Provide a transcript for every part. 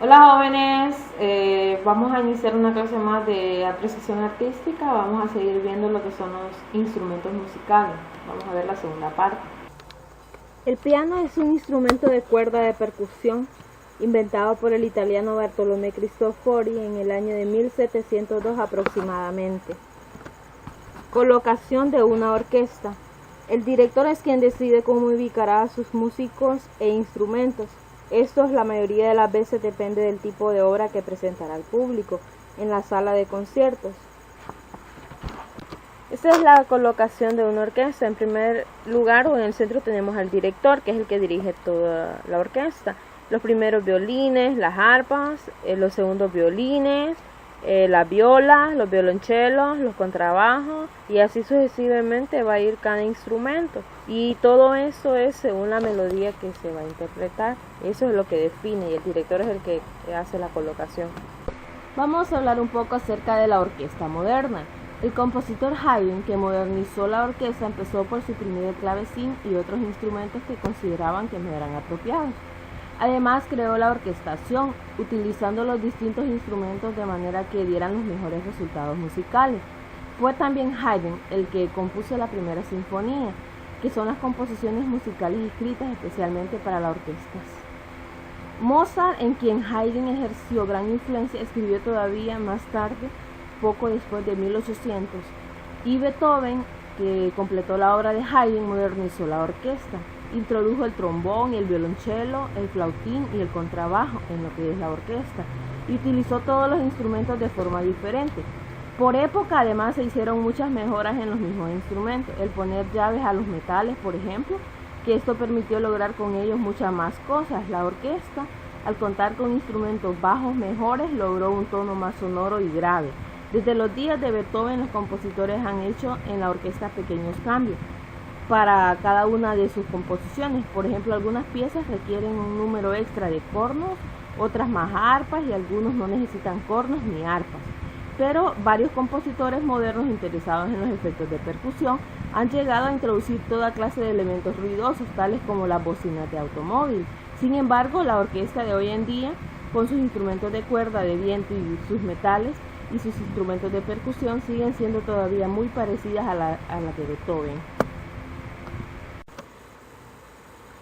Hola jóvenes, vamos a iniciar una clase más de apreciación artística. Vamos a seguir viendo lo que son los instrumentos musicales. Vamos a ver la segunda parte. El piano es un instrumento de cuerda de percusión inventado por el italiano Bartolomé Cristofori en el año de 1702 aproximadamente. Colocación de una orquesta. El director es quien decide cómo ubicará a sus músicos e instrumentos. Esto la mayoría de las veces depende del tipo de obra que presentará al público en la sala de conciertos. Esta es la colocación de una orquesta. En primer lugar o en el centro tenemos al director, que es el que dirige toda la orquesta. Los primeros violines, las arpas, los segundos violines, las violas, los violonchelos, los contrabajos, y así sucesivamente va a ir cada instrumento, y todo eso es según la melodía que se va a interpretar. Eso es lo que define, y el director es el que hace la colocación. Vamos a hablar un poco acerca de la orquesta moderna. El compositor Haydn, que modernizó la orquesta, empezó por suprimir el clavecín y otros instrumentos que consideraban que no eran apropiados. Además, creó la orquestación, utilizando los distintos instrumentos de manera que dieran los mejores resultados musicales. Fue también Haydn el que compuso la primera sinfonía, que son las composiciones musicales escritas especialmente para las orquestas. Mozart, en quien Haydn ejerció gran influencia, escribió todavía más tarde, poco después de 1800, y Beethoven, que completó la obra de Haydn, modernizó la orquesta. Introdujo el trombón, el violonchelo, el flautín y el contrabajo en lo que es la orquesta, y utilizó todos los instrumentos de forma diferente. Por época, además, se hicieron muchas mejoras en los mismos instrumentos, el poner llaves a los metales, por ejemplo, que esto permitió lograr con ellos muchas más cosas. La orquesta, al contar con instrumentos bajos mejores, logró un tono más sonoro y grave. Desde los días de Beethoven, los compositores han hecho en la orquesta pequeños cambios para cada una de sus composiciones. Por ejemplo, algunas piezas requieren un número extra de cornos, otras más arpas, y algunos no necesitan cornos ni arpas. Pero varios compositores modernos interesados en los efectos de percusión han llegado a introducir toda clase de elementos ruidosos, tales como las bocinas de automóvil. Sin embargo, la orquesta de hoy en día, con sus instrumentos de cuerda, de viento y sus metales y sus instrumentos de percusión, siguen siendo todavía muy parecidas a la de Beethoven.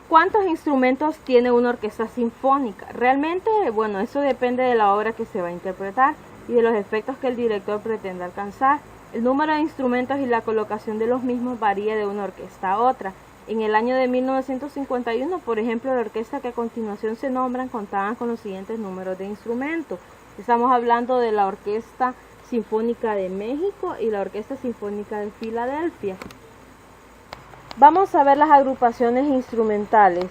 ¿Cuántos instrumentos tiene una orquesta sinfónica? Realmente, bueno, eso depende de la obra que se va a interpretar y de los efectos que el director pretende alcanzar. El número de instrumentos y la colocación de los mismos varía de una orquesta a otra. En el año de 1951, por ejemplo, la orquesta que a continuación se nombran contaban con los siguientes números de instrumentos. Estamos hablando de la Orquesta Sinfónica de México y la Orquesta Sinfónica de Filadelfia. Vamos a ver las agrupaciones instrumentales.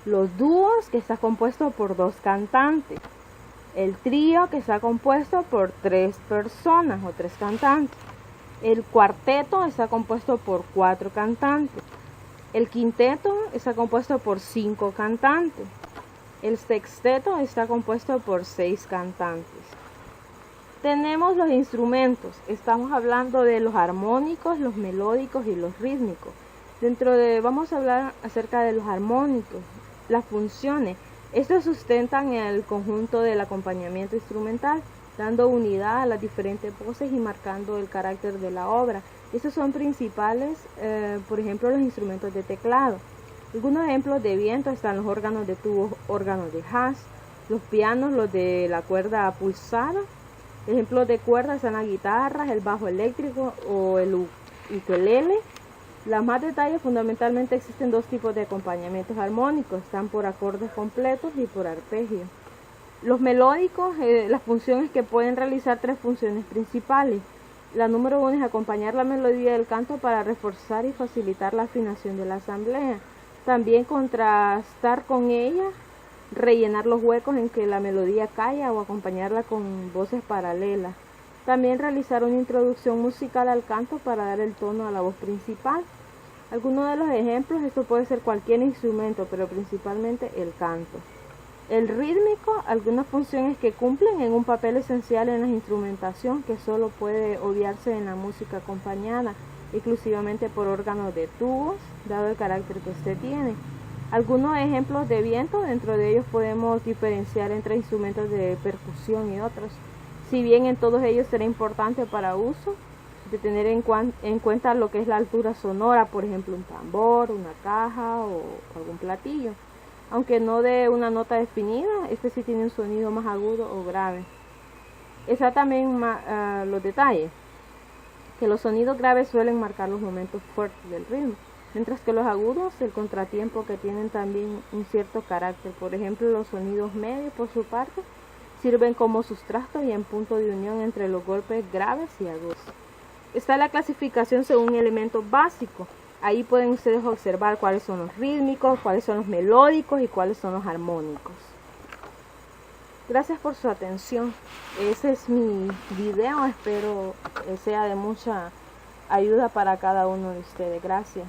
Los dúos, que está compuesto por 2 cantantes. El trío, que está compuesto por 3 personas o 3 cantantes. El cuarteto está compuesto por 4 cantantes. El quinteto está compuesto por 5 cantantes. El sexteto está compuesto por 6 cantantes. Tenemos los instrumentos. Estamos hablando de los armónicos, los melódicos y los rítmicos. Vamos a hablar acerca de los armónicos, las funciones. Estos sustentan el conjunto del acompañamiento instrumental, dando unidad a las diferentes voces y marcando el carácter de la obra. Estos son principales, por ejemplo, los instrumentos de teclado. Algunos ejemplos de viento están los órganos de tubo, órganos de Haas, los pianos, los de la cuerda pulsada. Ejemplos de cuerdas están las guitarras, el bajo eléctrico o el ukelele. Las más detalles, fundamentalmente existen 2 tipos de acompañamientos armónicos, están por acordes completos y por arpegio. Los melódicos, las funciones que pueden realizar 3 funciones principales. La número 1 es acompañar la melodía del canto para reforzar y facilitar la afinación de la asamblea. También contrastar con ella, rellenar los huecos en que la melodía calla o acompañarla con voces paralelas. También realizar una introducción musical al canto para dar el tono a la voz principal. Algunos de los ejemplos, esto puede ser cualquier instrumento, pero principalmente el canto. El rítmico, algunas funciones que cumplen en un papel esencial en la instrumentación que solo puede obviarse en la música acompañada exclusivamente por órganos de tubos, dado el carácter que este tiene. Algunos ejemplos de viento, dentro de ellos podemos diferenciar entre instrumentos de percusión y otros. Si bien en todos ellos será importante para uso de tener en cuenta lo que es la altura sonora, por ejemplo un tambor, una caja o algún platillo. Aunque no de una nota definida, este sí tiene un sonido más agudo o grave. Está también los detalles, que los sonidos graves suelen marcar los momentos fuertes del ritmo, mientras que los agudos, el contratiempo, que tienen también un cierto carácter. Por ejemplo, los sonidos medios, por su parte, sirven como sustrato y en punto de unión entre los golpes graves y agudos. Está la clasificación según elementos básicos. Ahí pueden ustedes observar cuáles son los rítmicos, cuáles son los melódicos y cuáles son los armónicos. Gracias por su atención. Ese es mi video. Espero que sea de mucha ayuda para cada uno de ustedes. Gracias.